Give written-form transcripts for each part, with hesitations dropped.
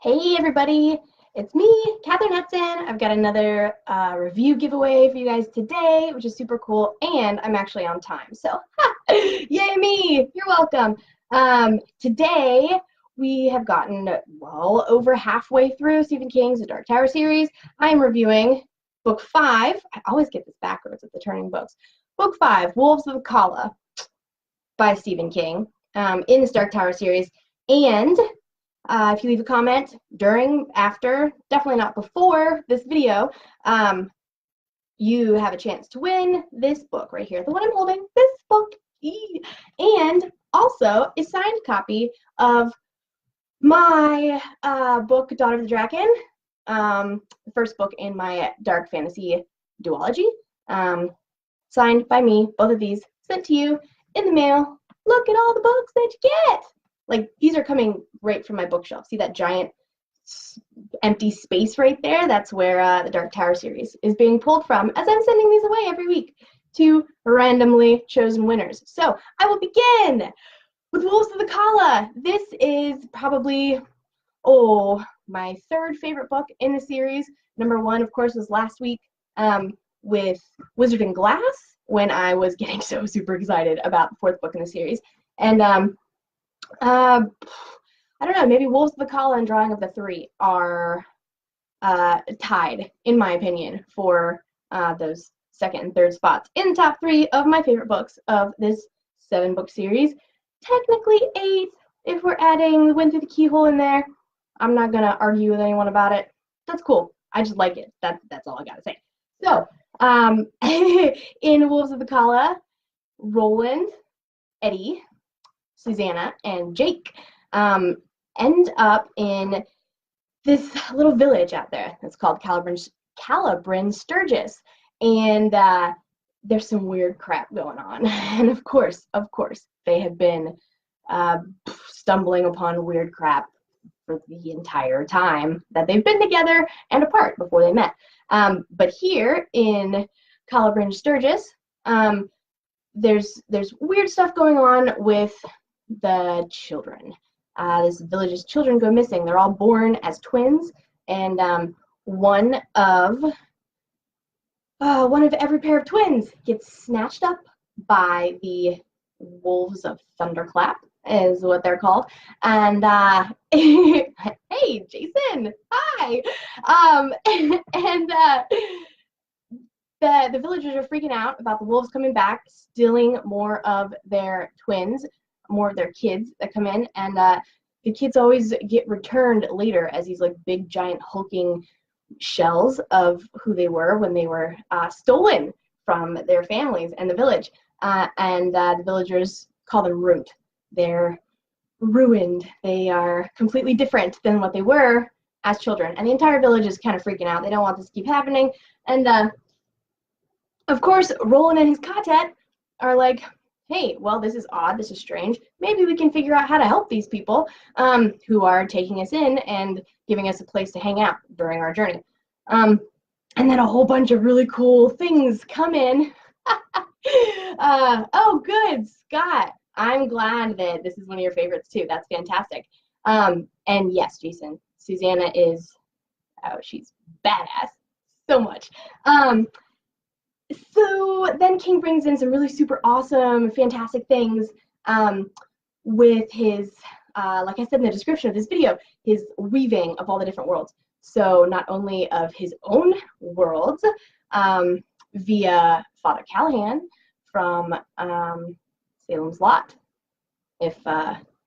Hey everybody, it's me, Catherine Hudson. I've got another review giveaway for you guys today, which is super cool, and I'm actually on time. So, yay me! You're welcome. Today we have gotten well over halfway through Stephen King's The Dark Tower series. I am reviewing book 5. I always get this backwards at the turning books. Book 5, Wolves of Calla by Stephen King in this Dark Tower series, and if you leave a comment during, after, definitely not before this video, you have a chance to win this book right here, the one I'm holding, this book, and also a signed copy of my book, Daughter of the Drackan, the first book in my dark fantasy duology, signed by me, both of these sent to you in the mail. Look at all the books that you get. Like, these are coming right from my bookshelf. See that giant empty space right there? That's where the Dark Tower series is being pulled from, as I'm sending these away every week to randomly chosen winners. So I will begin with Wolves of the Calla. This is probably, my third favorite book in the series. Number 1, of course, was last week with Wizard and Glass, when I was getting so super excited about the 4th book in the series. And I don't know, maybe Wolves of the Calla and Drawing of the Three are tied, in my opinion, for those second and third spots in the top 3 of my favorite books of this 7-book series. Technically 8 if we're adding The Wind Through the Keyhole in there. I'm not going to argue with anyone about it. That's cool. I just like it. That's all I got to say. So, in Wolves of the Calla, Roland, Eddie, Susanna, and Jake end up in this little village out there that's called Calla Sturgis, and there's some weird crap going on. And of course, they have been stumbling upon weird crap for the entire time that they've been together and apart before they met. But here in Calla Sturgis, there's weird stuff going on with the children. This village's children go missing. They're all born as twins, and one of every pair of twins gets snatched up by the Wolves of Thunderclap, is what they're called. And hey, Jason, hi. The villagers are freaking out about the wolves coming back, stealing more of their twins, more of their kids that come in, and the kids always get returned later as these like big giant hulking shells of who they were when they were stolen from their families and the village, and the villagers call them ruined. They're ruined. They are completely different than what they were as children, and the entire village is kind of freaking out. They don't want this to keep happening, and of course Roland and his quartet are like, hey, well, this is odd, this is strange. Maybe we can figure out how to help these people who are taking us in and giving us a place to hang out during our journey. And then a whole bunch of really cool things come in. Oh, good, Scott. I'm glad that this is one of your favorites too. That's fantastic. And yes, Jason, Susanna is, she's badass so much. So then King brings in some really super awesome, fantastic things with his, like I said in the description of this video, his weaving of all the different worlds. So not only of his own worlds via Father Callahan from Salem's Lot, if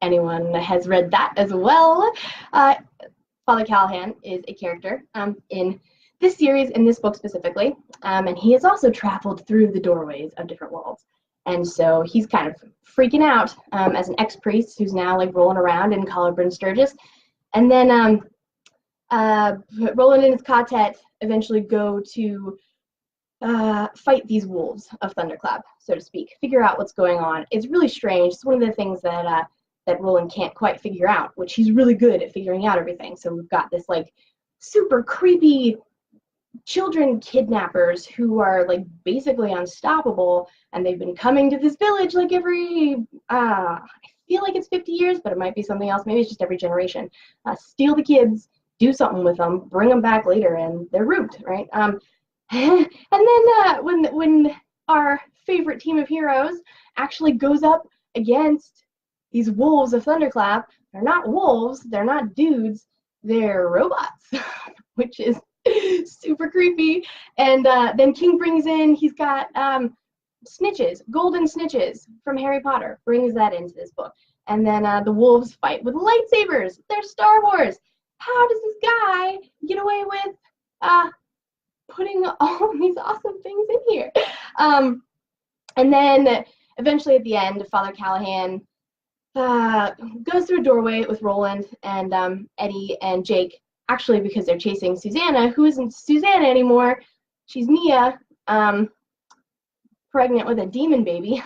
anyone has read that as well. Father Callahan is a character in this series, in this book specifically, and he has also traveled through the doorways of different worlds, and so he's kind of freaking out as an ex-priest who's now like rolling around in Calla Sturgis. And then Roland and his quartet eventually go to fight these wolves of Thunderclap, so to speak, figure out what's going on. It's really strange. It's one of the things that that Roland can't quite figure out, which he's really good at figuring out everything. So we've got this like super creepy children kidnappers who are like basically unstoppable, and they've been coming to this village like every I feel like it's 50 years, but it might be something else. Maybe it's just every generation. Steal the kids, do something with them, bring them back later, and they're root, right? And then when our favorite team of heroes actually goes up against these wolves of Thunderclap, they're not wolves, they're not dudes, they're robots, which is super creepy. And then King brings in, he's got snitches, golden snitches from Harry Potter, brings that into this book. And then the wolves fight with lightsabers. They're Star Wars. How does this guy get away with putting all these awesome things in here? And then eventually at the end, Father Callahan goes through a doorway with Roland and Eddie and Jake, actually because they're chasing Susanna, who isn't Susanna anymore. She's Mia, pregnant with a demon baby.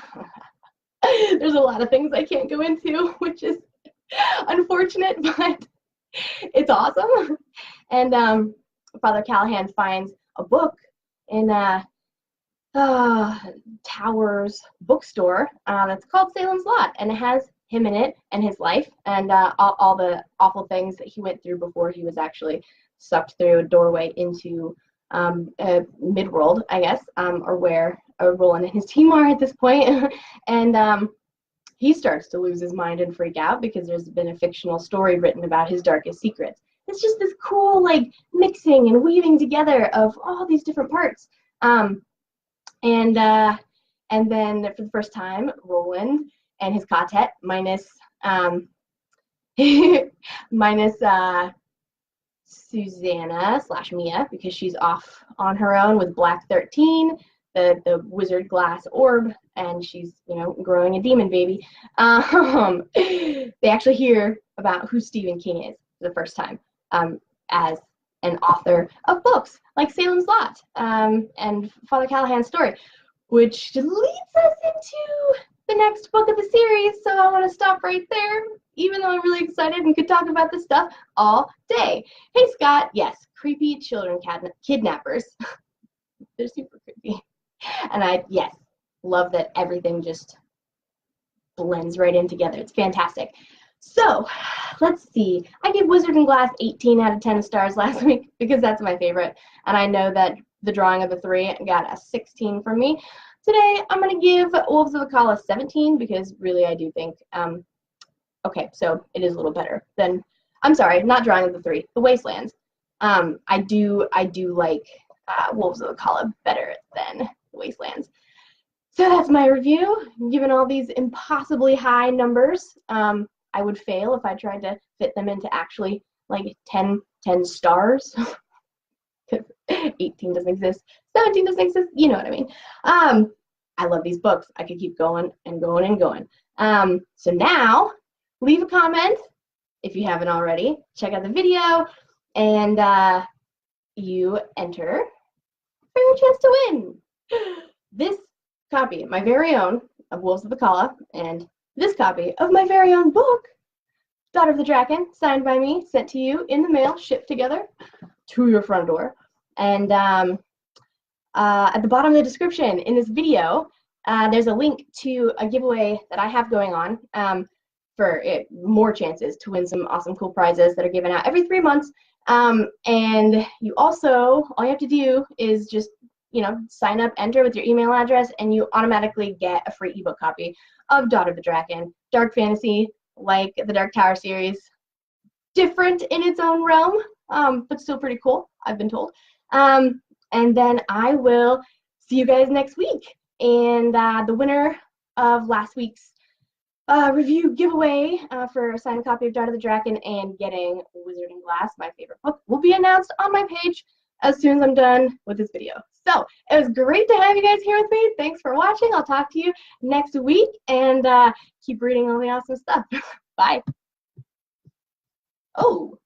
There's a lot of things I can't go into, which is unfortunate, but it's awesome. And Father Callahan finds a book in Towers bookstore that's called Salem's Lot, and it has him in it and his life and all the awful things that he went through before he was actually sucked through a doorway into Midworld, I guess, or where Roland and his team are at this point. And he starts to lose his mind and freak out because there's been a fictional story written about his darkest secrets. It's just this cool, like, mixing and weaving together of all these different parts. And then for the first time, Roland and his quartet, minus Susanna / Mia, because she's off on her own with Black 13, the wizard glass orb, and she's, growing a demon baby. They actually hear about who Stephen King is for the first time, as an author of books like Salem's Lot and Father Callahan's story, which leads us into the next book of the series. So I want to stop right there, even though I'm really excited and could talk about this stuff all day. Hey, Scott. Yes, creepy children kidnappers. They're super creepy. And I love that everything just blends right in together. It's fantastic. So let's see. I gave Wizard and Glass 18 out of 10 stars last week because that's my favorite. And I know that the drawing of the 3 got a 16 from me. Today I'm going to give Wolves of the Calla 17 because really I do think, okay, so it is a little better than, I'm sorry, not drawing of the 3, the Wastelands. I do like Wolves of the Calla better than the Wastelands. So that's my review. Given all these impossibly high numbers, I would fail if I tried to fit them into actually like 10 stars. Because 18 doesn't exist, 17 doesn't exist, you know what I mean. I love these books. I could keep going and going and going. So now, leave a comment if you haven't already. Check out the video, and you enter for your chance to win. This copy, my very own, of Wolves of the Calla, and this copy of my very own book, Daughter of the Drackan, signed by me, sent to you in the mail, shipped together to your front door. And at the bottom of the description in this video, there's a link to a giveaway that I have going on for more chances to win some awesome, cool prizes that are given out every 3 months. And you also, all you have to do is just, sign up, enter with your email address, and you automatically get a free ebook copy of Daughter of the Drackan. Dark fantasy, like the Dark Tower series. Different in its own realm, but still pretty cool, I've been told. And then I will see you guys next week. And the winner of last week's review giveaway for a signed copy of Daughter of the Drackan and getting Wizard and Glass, my favorite book, will be announced on my page as soon as I'm done with this video. So it was great to have you guys here with me. Thanks for watching. I'll talk to you next week, and keep reading all the awesome stuff. Bye. Oh.